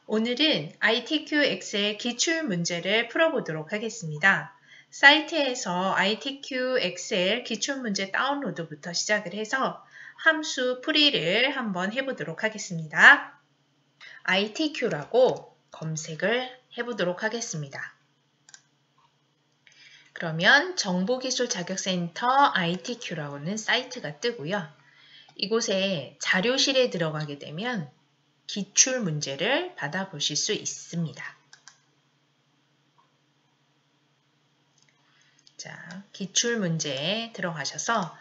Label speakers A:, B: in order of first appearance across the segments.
A: 오늘은 ITQ 엑셀 기출 문제를 풀어보도록 하겠습니다. 사이트에서 ITQ 엑셀 기출 문제 다운로드부터 시작을 해서 함수 풀이를 한번 해보도록 하겠습니다. ITQ라고 검색을 해보도록 하겠습니다. 그러면 정보기술자격센터 ITQ라고는 사이트가 뜨고요. 이곳에 자료실에 들어가게 되면 기출 문제를 받아보실 수 있습니다. 자, 기출 문제에 들어가셔서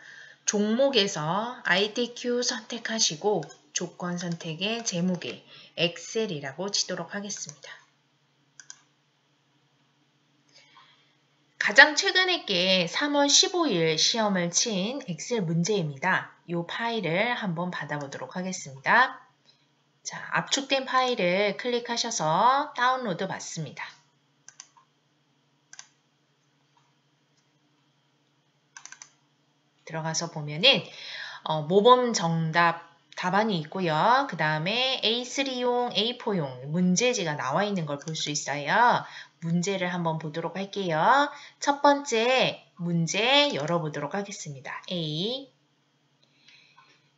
A: 종목에서 ITQ 선택하시고 조건 선택의 제목에 엑셀이라고 치도록 하겠습니다. 가장 최근에 게 3월 15일 시험을 친 엑셀 문제입니다. 이 파일을 한번 받아보도록 하겠습니다. 자, 압축된 파일을 클릭하셔서 다운로드 받습니다. 들어가서 보면은 모범 정답 답안이 있고요. 그 다음에 A3용, A4용 문제지가 나와 있는 걸 볼 수 있어요. 문제를 한번 보도록 할게요. 첫 번째 문제 열어보도록 하겠습니다. A.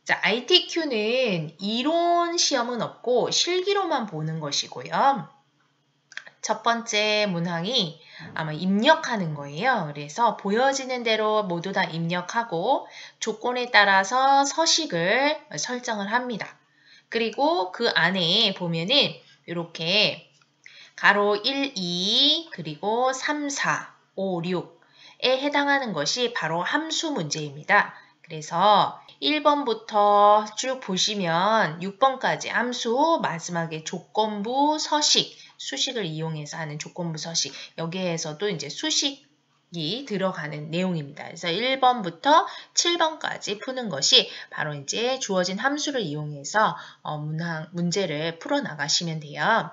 A: 자, ITQ는 이론 시험은 없고 실기로만 보는 것이고요. 첫 번째 문항이 아마 입력하는 거예요. 그래서 보여지는 대로 모두 다 입력하고 조건에 따라서 서식을 설정을 합니다. 그리고 그 안에 보면은 이렇게 가로 1, 2 그리고 3, 4, 5, 6에 해당하는 것이 바로 함수 문제입니다. 그래서 1번부터 쭉 보시면 6번까지 함수, 마지막에 조건부, 서식, 수식을 이용해서 하는 조건부 서식, 여기에서도 이제 수식이 들어가는 내용입니다. 그래서 1번부터 7번까지 푸는 것이 바로 이제 주어진 함수를 이용해서 문제를 풀어 나가시면 돼요.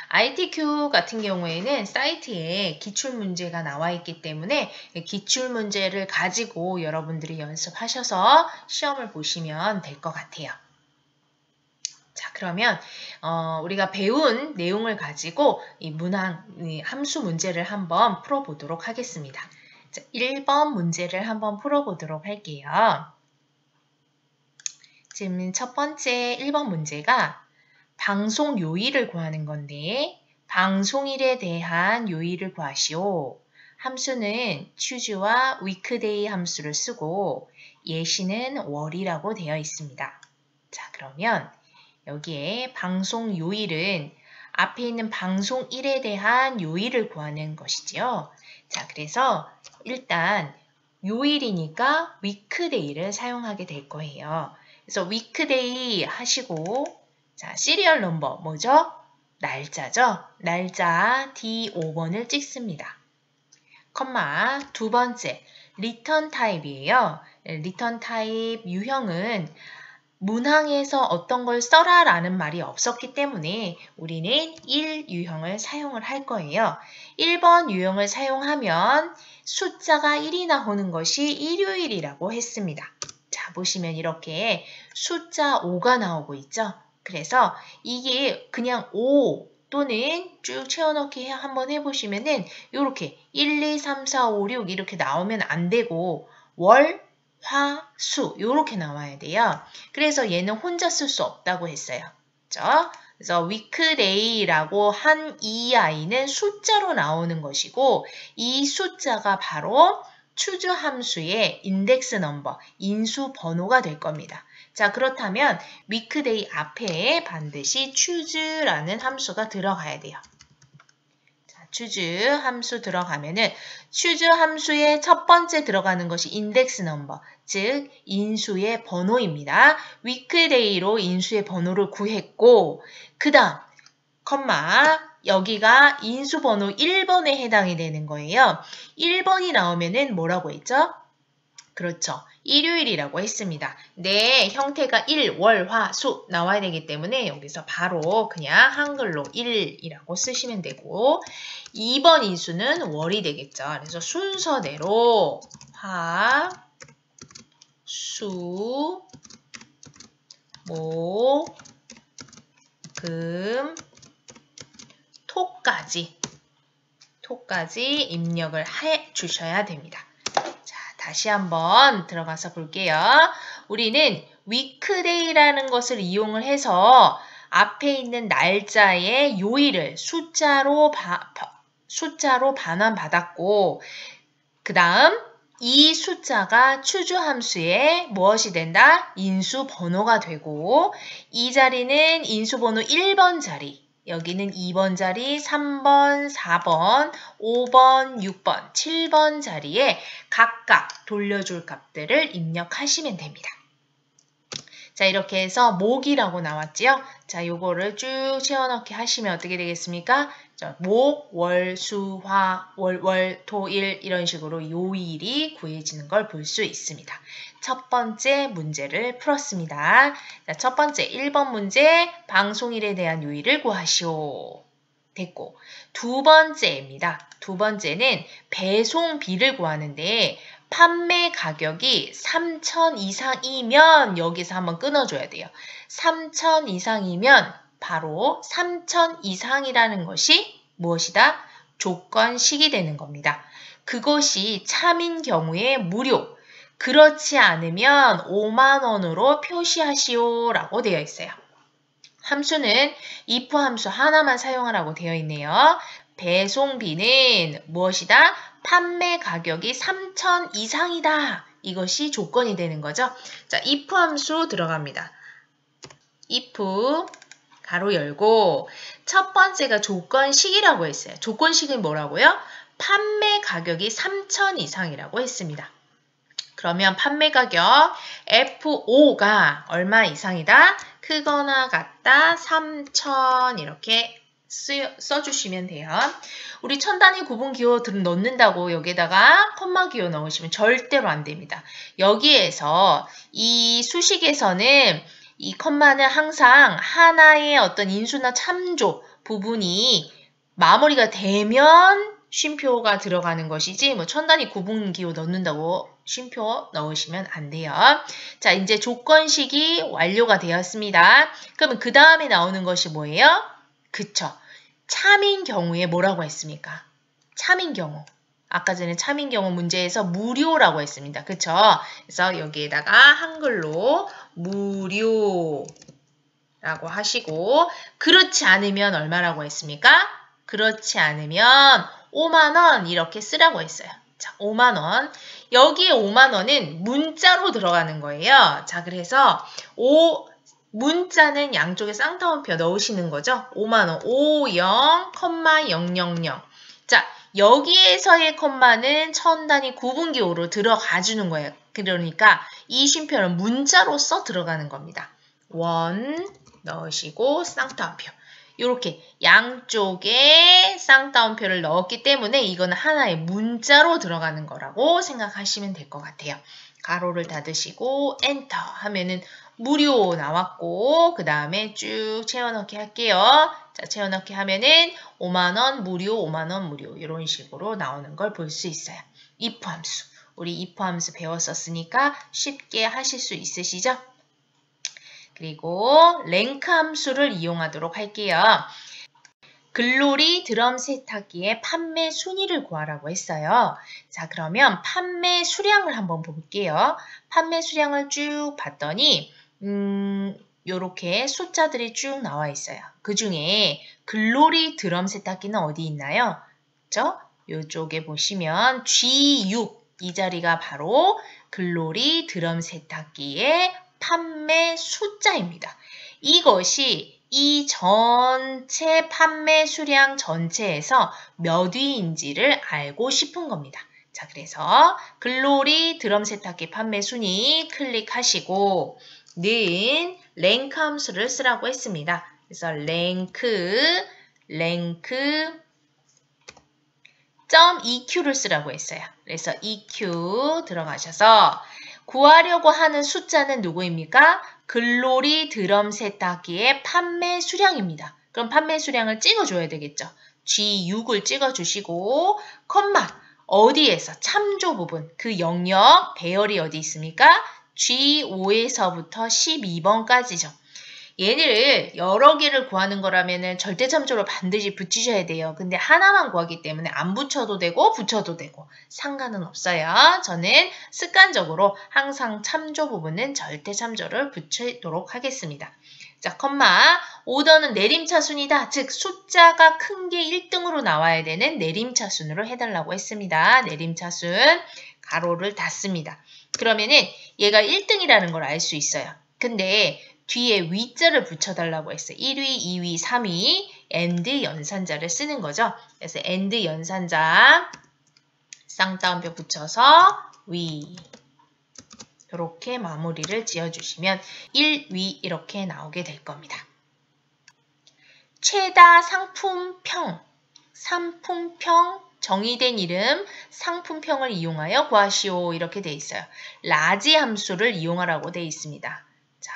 A: ITQ 같은 경우에는 사이트에 기출문제가 나와 있기 때문에 기출문제를 가지고 여러분들이 연습하셔서 시험을 보시면 될 것 같아요. 자, 그러면 우리가 배운 내용을 가지고 이 문항, 이 함수 문제를 한번 풀어보도록 하겠습니다. 자, 1번 문제를 한번 풀어보도록 할게요. 지금 첫 번째 1번 문제가 방송 요일을 구하는 건데 방송일에 대한 요일을 구하시오. 함수는 choose와 weekday 함수를 쓰고 예시는 월이라고 되어 있습니다. 자, 그러면 여기에 방송 요일은 앞에 있는 방송일에 대한 요일을 구하는 것이지요. 자, 그래서 일단 요일이니까 weekday를 사용하게 될 거예요. 그래서 weekday 하시고 자, 시리얼 넘버 뭐죠? 날짜죠? 날짜 D5번을 찍습니다. 컴마 두 번째 리턴 타입이에요. 리턴 타입 유형은 문항에서 어떤 걸 써라 라는 말이 없었기 때문에 우리는 1 유형을 사용을 할 거예요. 1번 유형을 사용하면 숫자가 1이 나오는 것이 일요일이라고 했습니다. 자, 보시면 이렇게 숫자 5가 나오고 있죠. 그래서 이게 그냥 5 또는 쭉 채워넣기 한번 해보시면은 이렇게 1, 2, 3, 4, 5, 6 이렇게 나오면 안 되고 월, 화, 수 이렇게 나와야 돼요. 그래서 얘는 혼자 쓸 수 없다고 했어요. 그렇죠? 그래서 weekday라고 한 이 아이는 숫자로 나오는 것이고 이 숫자가 바로 choose 함수의 인덱스 넘버, 인수 번호가 될 겁니다. 자, 그렇다면 weekday 앞에 반드시 choose라는 함수가 들어가야 돼요. 자, choose 함수 들어가면은 choose 함수의 첫 번째 들어가는 것이 인덱스 넘버, 즉 인수의 번호입니다. weekday로 인수의 번호를 구했고 그 다음 컴마 여기가 인수 번호 1번에 해당이 되는 거예요. 1번이 나오면은 뭐라고 했죠? 그렇죠. 일요일이라고 했습니다. 네, 형태가 일, 월, 화, 수 나와야 되기 때문에 여기서 바로 그냥 한글로 1이라고 쓰시면 되고 2번 인수는 월이 되겠죠. 그래서 순서대로 화, 수, 목, 금, 토까지 입력을 해 주셔야 됩니다. 자, 다시 한번 들어가서 볼게요. 우리는 weekday라는 것을 이용을 해서 앞에 있는 날짜의 요일을 숫자로 반환받았고 그 다음 이 숫자가 추주 함수의 무엇이 된다? 인수 번호가 되고 이 자리는 인수 번호 1번 자리, 여기는 2번 자리, 3번, 4번, 5번, 6번, 7번 자리에 각각 돌려줄 값들을 입력하시면 됩니다. 자, 이렇게 해서 목이라고 나왔지요? 자, 요거를 쭉 채워넣기 하시면 어떻게 되겠습니까? 자, 목, 월, 수, 화, 월, 토, 일 이런 식으로 요일이 구해지는 걸 볼 수 있습니다. 첫 번째 문제를 풀었습니다. 자, 첫 번째 1번 문제 방송일에 대한 요일을 구하시오. 됐고 두 번째입니다. 두 번째는 배송비를 구하는데 판매 가격이 3,000 이상이면 여기서 한번 끊어줘야 돼요. 3,000 이상이면 바로 3,000 이상이라는 것이 무엇이다? 조건식이 되는 겁니다. 그것이 참인 경우에 무료, 그렇지 않으면 5만 원으로 표시하시오 라고 되어 있어요. 함수는 if 함수 하나만 사용하라고 되어 있네요. 배송비는 무엇이다? 판매 가격이 3,000 이상이다. 이것이 조건이 되는 거죠. 자, if 함수 들어갑니다. if 가로 열고 첫 번째가 조건식이라고 했어요. 조건식은 뭐라고요? 판매 가격이 3,000 이상이라고 했습니다. 그러면 판매 가격 F5가 얼마 이상이다? 크거나 같다 3,000 이렇게 써주시면 돼요. 우리 천단위 구분 기호 넣는다고 여기에다가 콤마 기호 넣으시면 절대로 안 됩니다. 여기에서 이 수식에서는 이 콤마는 항상 하나의 어떤 인수나 참조 부분이 마무리가 되면 쉼표가 들어가는 것이지 뭐 천단위 구분 기호 넣는다고 쉼표 넣으시면 안 돼요. 자, 이제 조건식이 완료가 되었습니다. 그러면 그 다음에 나오는 것이 뭐예요? 그쵸. 참인 경우에 뭐라고 했습니까? 참인 경우. 아까 전에 참인 경우 문제에서 무료라고 했습니다. 그쵸? 그래서 여기에다가 한글로 무료라고 하시고 그렇지 않으면 얼마라고 했습니까? 그렇지 않으면 5만 원 이렇게 쓰라고 했어요. 자, 5만 원. 여기에 5만 원은 문자로 들어가는 거예요. 자, 그래서 문자는 양쪽에 쌍따옴표 넣으시는 거죠. 5만 원. 50,000. 자, 여기에서의 콤마는 천단위 구분기호로 들어가 주는 거예요. 그러니까 이 쉼표는 문자로서 들어가는 겁니다. 원 넣으시고 쌍따옴표. 이렇게 양쪽에 쌍따옴표를 넣었기 때문에 이거는 하나의 문자로 들어가는 거라고 생각하시면 될 것 같아요. 가로를 닫으시고 엔터 하면은 무료 나왔고 그 다음에 쭉 채워넣기 할게요. 자, 채워넣기 하면은 5만 원 무료, 5만 원 무료 이런 식으로 나오는 걸 볼 수 있어요. if 함수. 우리 if 함수 배웠었으니까 쉽게 하실 수 있으시죠? 그리고 랭크 함수를 이용하도록 할게요. 글로리 드럼 세탁기의 판매 순위를 구하라고 했어요. 자, 그러면 판매 수량을 한번 볼게요. 판매 수량을 쭉 봤더니 요렇게 숫자들이 쭉 나와 있어요. 그 중에 글로리 드럼 세탁기는 어디 있나요? 그렇죠? 요쪽에 보시면 G6 이 자리가 바로 글로리 드럼 세탁기의 판매 숫자입니다. 이것이 이 전체 판매 수량 전체에서 몇 위인지를 알고 싶은 겁니다. 자, 그래서 글로리 드럼 세탁기 판매 순위 클릭하시고 는 랭크 함수를 쓰라고 했습니다. 그래서 랭크.eq를 쓰라고 했어요. 그래서 eq 들어가셔서 구하려고 하는 숫자는 누구입니까? 글로리 드럼 세탁기의 판매 수량입니다. 그럼 판매 수량을 찍어줘야 되겠죠. G6을 찍어주시고 콤마 어디에서 참조 부분 그 영역 배열이 어디 있습니까? G5에서부터 12번까지죠. 얘를 여러 개를 구하는 거라면은 절대참조를 반드시 붙이셔야 돼요. 근데 하나만 구하기 때문에 안 붙여도 되고 붙여도 되고 상관은 없어요. 저는 습관적으로 항상 참조 부분은 절대참조를 붙이도록 하겠습니다. 자, 컴마. 오더는 내림차순이다. 즉 숫자가 큰 게 1등으로 나와야 되는 내림차순으로 해달라고 했습니다. 내림차순. 가로를 닫습니다. 그러면은 얘가 1등이라는 걸 알 수 있어요. 근데 뒤에 위자를 붙여달라고 했어요. 1위, 2위, 3위 and 연산자를 쓰는 거죠. 그래서 and 연산자 쌍따옴표 붙여서 위 이렇게 마무리를 지어주시면 1위 이렇게 나오게 될 겁니다. 최다 상품평, 상품평 정의된 이름 상품평을 이용하여 구하시오 이렇게 돼 있어요. 라지 함수를 이용하라고 돼 있습니다. 자,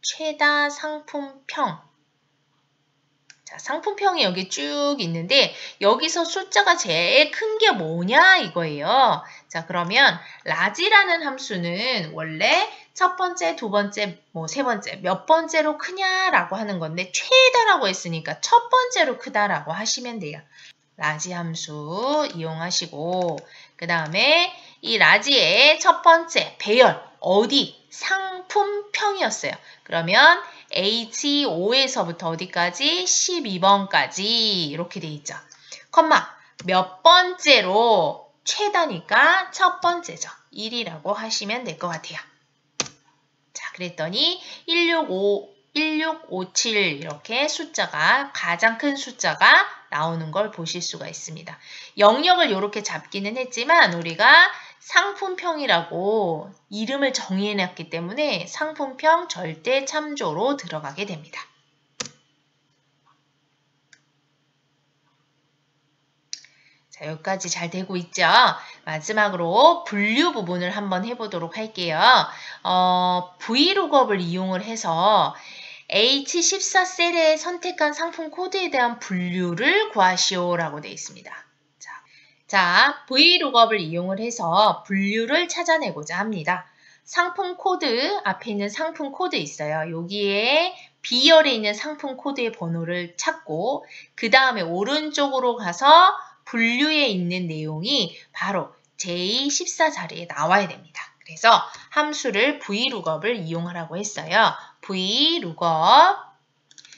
A: 최다 상품평. 자, 상품평이 여기 쭉 있는데 여기서 숫자가 제일 큰 게 뭐냐 이거예요. 자, 그러면 라지라는 함수는 원래 첫 번째, 두 번째, 세 번째 몇 번째로 크냐라고 하는 건데 최다라고 했으니까 첫 번째로 크다라고 하시면 돼요. 라지 함수 이용하시고 그 다음에 이 라지의 첫 번째 배열 어디? 상품평이었어요. 그러면 H5에서부터 어디까지? 12번까지 이렇게 돼 있죠. 컴마 몇 번째로 최다니까 첫 번째죠. 1이라고 하시면 될 것 같아요. 자, 그랬더니 1657 이렇게 숫자가 가장 큰 숫자가 나오는 걸 보실 수가 있습니다. 영역을 이렇게 잡기는 했지만 우리가 상품평이라고 이름을 정의해놨기 때문에 상품평 절대 참조로 들어가게 됩니다. 자, 여기까지 잘 되고 있죠? 마지막으로 분류 부분을 한번 해보도록 할게요. Vlookup을 이용을 해서 H14셀에 선택한 상품 코드에 대한 분류를 구하시오 라고 되어 있습니다. 자, Vlookup을 이용을 해서 분류를 찾아내고자 합니다. 상품 코드, 앞에 있는 상품 코드 있어요. 여기에 B열에 있는 상품 코드의 번호를 찾고 그 다음에 오른쪽으로 가서 분류에 있는 내용이 바로 J14 자리에 나와야 됩니다. 그래서 함수를 Vlookup을 이용하라고 했어요. Vlookup.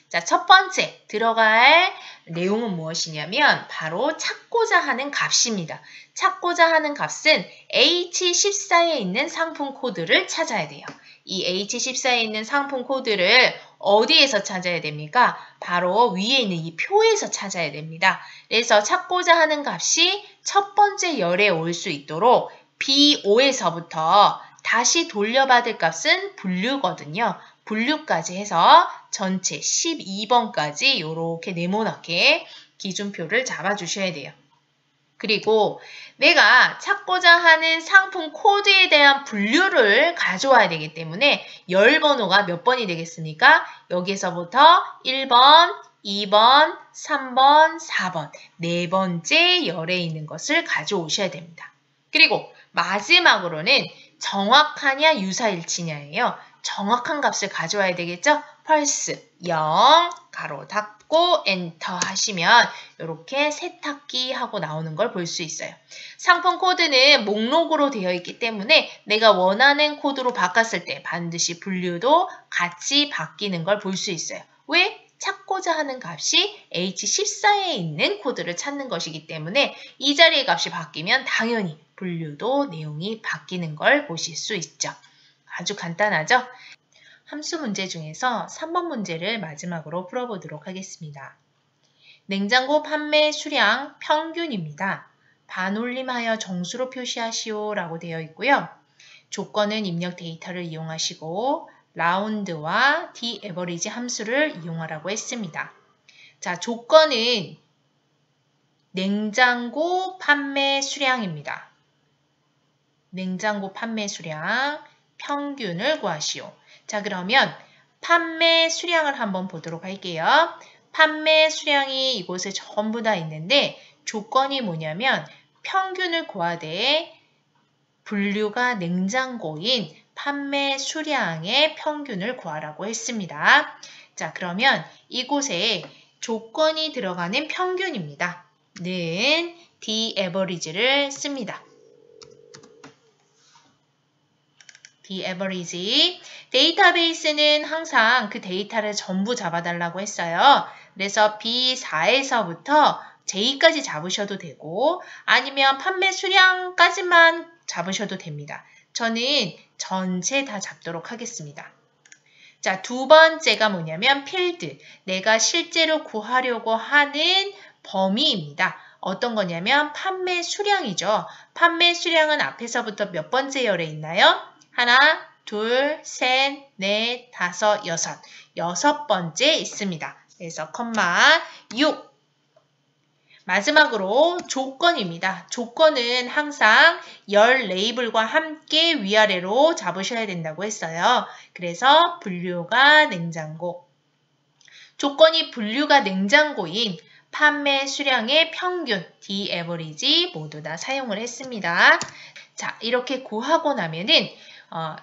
A: 자, 첫 번째 들어갈 내용은 무엇이냐면 바로 찾고자 하는 값입니다. 찾고자 하는 값은 H14에 있는 상품 코드를 찾아야 돼요. 이 H14에 있는 상품 코드를 어디에서 찾아야 됩니까? 바로 위에 있는 이 표에서 찾아야 됩니다. 그래서 찾고자 하는 값이 첫 번째 열에 올 수 있도록 B5에서부터 다시 돌려받을 값은 분류거든요. 분류까지 해서 전체 12번까지 이렇게 네모나게 기준표를 잡아주셔야 돼요. 그리고 내가 찾고자 하는 상품 코드에 대한 분류를 가져와야 되기 때문에 열 번호가 몇 번이 되겠습니까? 여기서부터 1번, 2번, 3번, 4번, 네 번째 열에 있는 것을 가져오셔야 됩니다. 그리고 마지막으로는 정확하냐 유사일치냐예요. 정확한 값을 가져와야 되겠죠? 펄스 0 가로 닫고 엔터 하시면 이렇게 세탁기 하고 나오는 걸 볼 수 있어요. 상품 코드는 목록으로 되어 있기 때문에 내가 원하는 코드로 바꿨을 때 반드시 분류도 같이 바뀌는 걸 볼 수 있어요. 왜? 찾고자 하는 값이 H14에 있는 코드를 찾는 것이기 때문에 이 자리의 값이 바뀌면 당연히 분류도 내용이 바뀌는 걸 보실 수 있죠. 아주 간단하죠? 함수 문제 중에서 3번 문제를 마지막으로 풀어보도록 하겠습니다. 냉장고 판매 수량 평균입니다. 반올림하여 정수로 표시하시오 라고 되어 있고요. 조건은 입력 데이터를 이용하시고 라운드와 디에버리지 함수를 이용하라고 했습니다. 자, 조건은 냉장고 판매 수량입니다. 냉장고 판매 수량 평균을 구하시오. 자, 그러면 판매 수량을 한번 보도록 할게요. 판매 수량이 이곳에 전부 다 있는데 조건이 뭐냐면 평균을 구하되 분류가 냉장고인 판매 수량의 평균을 구하라고 했습니다. 자, 그러면 이곳에 조건이 들어가는 평균입니다. 는 the average를 씁니다. the average. 데이터베이스는 항상 그 데이터를 전부 잡아달라고 했어요. 그래서 B4에서부터 J까지 잡으셔도 되고 아니면 판매 수량까지만 잡으셔도 됩니다. 저는 전체 다 잡도록 하겠습니다. 자, 두 번째가 뭐냐면 필드. 내가 실제로 구하려고 하는 범위입니다. 어떤 거냐면 판매 수량이죠. 판매 수량은 앞에서부터 몇 번째 열에 있나요? 하나, 둘, 셋, 넷, 다섯, 여섯. 여섯 번째 있습니다. 그래서 컴마 6. 마지막으로 조건입니다. 조건은 항상 열 레이블과 함께 위아래로 잡으셔야 된다고 했어요. 그래서 분류가 냉장고. 조건이 분류가 냉장고인 판매 수량의 평균, the average 모두 다 사용을 했습니다. 자, 이렇게 구하고 나면은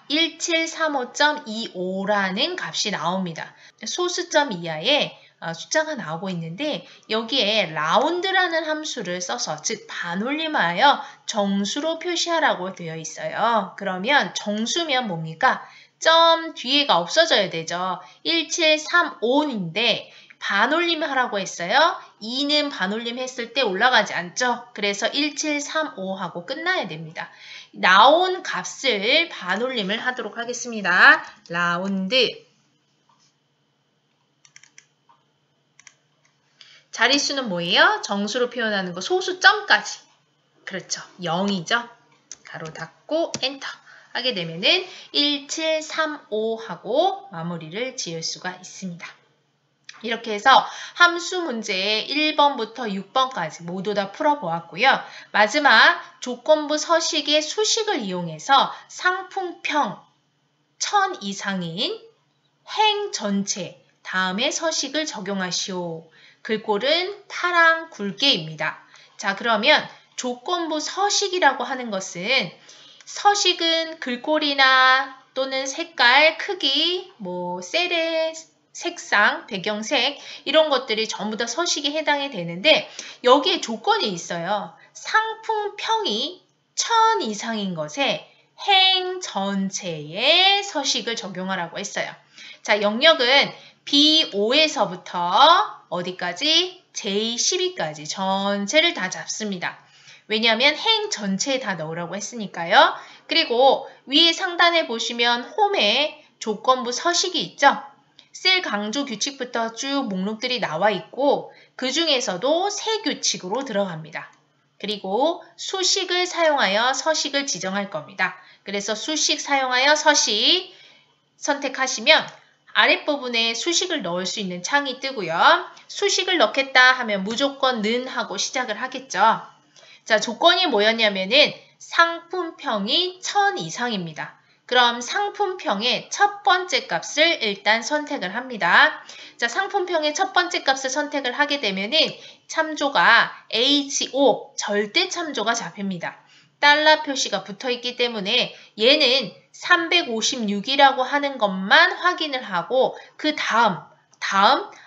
A: 1735.25라는 값이 나옵니다. 소수점 이하에 숫자가 나오고 있는데 여기에 라운드라는 함수를 써서 즉 반올림하여 정수로 표시하라고 되어 있어요. 그러면 정수면 뭡니까? 점 뒤에가 없어져야 되죠. 1735인데 반올림 하라고 했어요. 2는 반올림 했을 때 올라가지 않죠. 그래서 1735하고 끝나야 됩니다. 나온 값을 반올림을 하도록 하겠습니다. 라운드. 자릿수는 뭐예요? 정수로 표현하는 거 소수점까지. 그렇죠. 0이죠. 가로 닫고 엔터 하게 되면은 1735하고 마무리를 지을 수가 있습니다. 이렇게 해서 함수 문제 1번부터 6번까지 모두 다 풀어보았고요. 마지막 조건부 서식의 수식을 이용해서 상품평 1000 이상인 행 전체 다음에 서식을 적용하시오. 글꼴은 파랑 굵게입니다. 자, 그러면 조건부 서식이라고 하는 것은 서식은 글꼴이나 또는 색깔, 크기, 셀의 색상, 배경색 이런 것들이 전부 다 서식에 해당이 되는데 여기에 조건이 있어요. 상품평이 1000 이상인 것에 행 전체의 서식을 적용하라고 했어요. 자, 영역은 B5에서부터 어디까지? J12까지 전체를 다 잡습니다. 왜냐하면 행 전체에 다 넣으라고 했으니까요. 그리고 위에 상단에 보시면 홈에 조건부 서식이 있죠. 셀 강조 규칙부터 쭉 목록들이 나와 있고 그 중에서도 세 규칙으로 들어갑니다. 그리고 수식을 사용하여 서식을 지정할 겁니다. 그래서 수식 사용하여 서식 선택하시면 아랫부분에 수식을 넣을 수 있는 창이 뜨고요. 수식을 넣겠다 하면 무조건 는 하고 시작을 하겠죠. 자, 조건이 뭐였냐면은 상품평이 1000 이상입니다. 그럼 상품평의 첫 번째 값을 일단 선택을 합니다. 자, 상품평의 첫 번째 값을 선택을 하게 되면은 참조가 HO, 절대 참조가 잡힙니다. 달러 표시가 붙어 있기 때문에 얘는 356이라고 하는 것만 확인을 하고 그 다음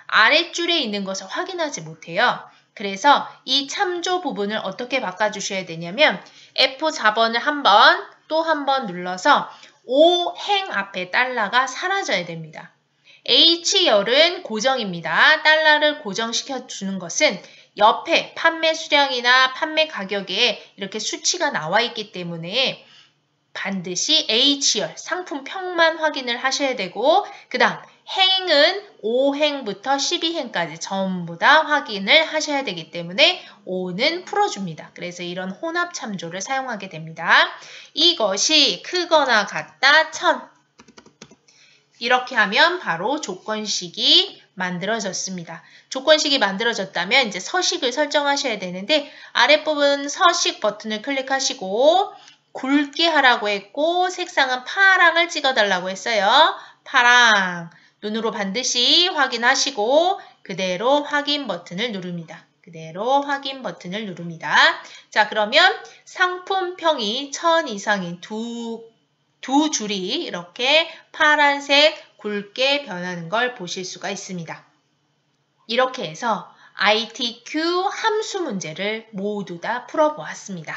A: 아랫줄에 있는 것을 확인하지 못해요. 그래서 이 참조 부분을 어떻게 바꿔주셔야 되냐면 F4번을 또 한 번 눌러서 O행 앞에 달러가 사라져야 됩니다. H열은 고정입니다. 달러를 고정시켜 주는 것은 옆에 판매 수량이나 판매 가격에 이렇게 수치가 나와 있기 때문에 반드시 H열, 상품평만 확인을 하셔야 되고 그 다음 행은 5행부터 12행까지 전부 다 확인을 하셔야 되기 때문에 5는 풀어줍니다. 그래서 이런 혼합 참조를 사용하게 됩니다. 이것이 크거나 같다 1000. 이렇게 하면 바로 조건식이 만들어졌습니다. 조건식이 만들어졌다면 이제 서식을 설정하셔야 되는데 아랫부분 서식 버튼을 클릭하시고 굵게 하라고 했고 색상은 파랑을 찍어달라고 했어요. 파랑. 눈으로 반드시 확인하시고 그대로 확인 버튼을 누릅니다. 그대로 확인 버튼을 누릅니다. 자, 그러면 상품평이 1000 이상인 두 줄이 이렇게 파란색 굵게 변하는 걸 보실 수가 있습니다. 이렇게 해서 ITQ 함수 문제를 모두 다 풀어보았습니다.